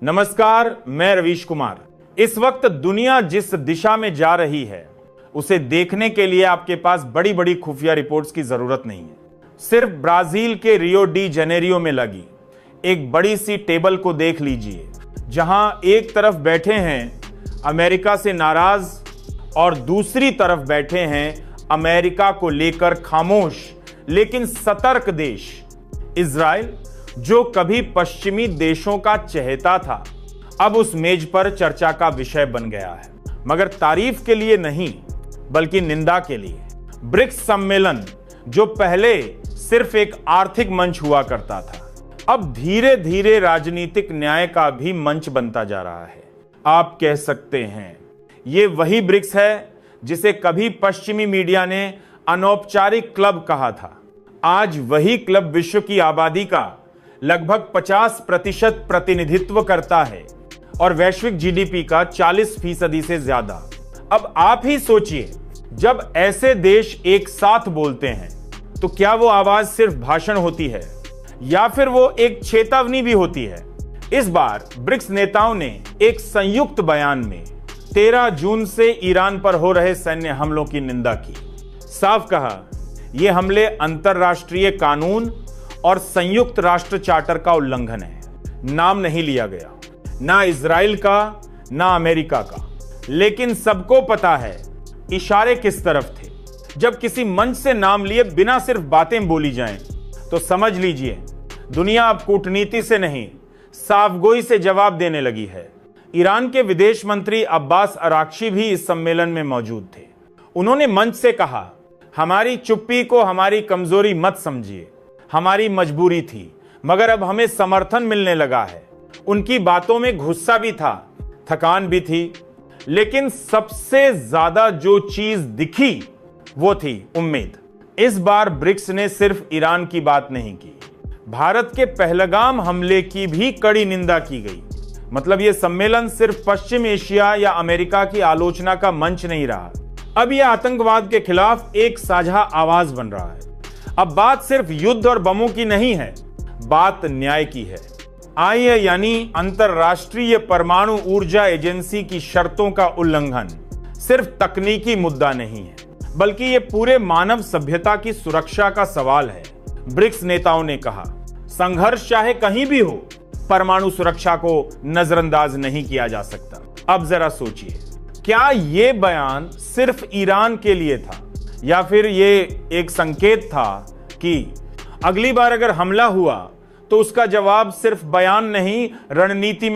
नमस्कार, मैं रवीश कुमार। इस वक्त दुनिया जिस दिशा में जा रही है उसे देखने के लिए आपके पास बड़ी बड़ी खुफिया रिपोर्ट्स की जरूरत नहीं है। सिर्फ ब्राजील के रियो डी जेनेरियो में लगी एक बड़ी सी टेबल को देख लीजिए, जहां एक तरफ बैठे हैं अमेरिका से नाराज और दूसरी तरफ बैठे हैं अमेरिका को लेकर खामोश लेकिन सतर्क देश इजराइल, जो कभी पश्चिमी देशों का चहेता था, अब उस मेज पर चर्चा का विषय बन गया है, मगर तारीफ के लिए नहीं बल्कि निंदा के लिए। ब्रिक्स सम्मेलन, जो पहले सिर्फ एक आर्थिक मंच हुआ करता था, अब धीरे धीरे राजनीतिक न्याय का भी मंच बनता जा रहा है। आप कह सकते हैं ये वही ब्रिक्स है जिसे कभी पश्चिमी मीडिया ने अनौपचारिक क्लब कहा था। आज वही क्लब विश्व की आबादी का लगभग 50% प्रतिनिधित्व करता है और वैश्विक जीडीपी का 40% से ज्यादा। अब आप ही सोचिए, जब ऐसे देश एक साथ बोलते हैं तो क्या वो आवाज सिर्फ भाषण होती है या फिर वो एक चेतावनी भी होती है? इस बार ब्रिक्स नेताओं ने एक संयुक्त बयान में 13 जून से ईरान पर हो रहे सैन्य हमलों की निंदा की। साफ कहा, ये हमले अंतरराष्ट्रीय कानून और संयुक्त राष्ट्र चार्टर का उल्लंघन है। नाम नहीं लिया गया, ना इजराइल का ना अमेरिका का, लेकिन सबको पता है इशारे किस तरफ थे। जब किसी मंच से नाम लिए बिना सिर्फ बातें बोली जाएं, तो समझ लीजिए दुनिया अब कूटनीति से नहीं साफगोई से जवाब देने लगी है। ईरान के विदेश मंत्री अब्बास अराक्ची भी इस सम्मेलन में मौजूद थे। उन्होंने मंच से कहा, हमारी चुप्पी को हमारी कमजोरी मत समझिए, हमारी मजबूरी थी, मगर अब हमें समर्थन मिलने लगा है। उनकी बातों में गुस्सा भी था, थकान भी थी, लेकिन सबसे ज्यादा जो चीज दिखी वो थी उम्मीद। इस बार ब्रिक्स ने सिर्फ ईरान की बात नहीं की, भारत के पहलगाम हमले की भी कड़ी निंदा की गई। मतलब ये सम्मेलन सिर्फ पश्चिम एशिया या अमेरिका की आलोचना का मंच नहीं रहा, अब यह आतंकवाद के खिलाफ एक साझा आवाज बन रहा है। अब बात सिर्फ युद्ध और बमों की नहीं है, बात न्याय की है। आईए यानी अंतरराष्ट्रीय परमाणु ऊर्जा एजेंसी की शर्तों का उल्लंघन सिर्फ तकनीकी मुद्दा नहीं है, बल्कि ये पूरे मानव सभ्यता की सुरक्षा का सवाल है। ब्रिक्स नेताओं ने कहा, संघर्ष चाहे कहीं भी हो, परमाणु सुरक्षा को नजरअंदाज नहीं किया जा सकता। अब जरा सोचिए, क्या ये बयान सिर्फ ईरान के लिए था या फिर ये एक संकेत था कि अगली बार अगर हमला हुआ तो उसका जवाब सिर्फ बयान नहीं, रणनीति में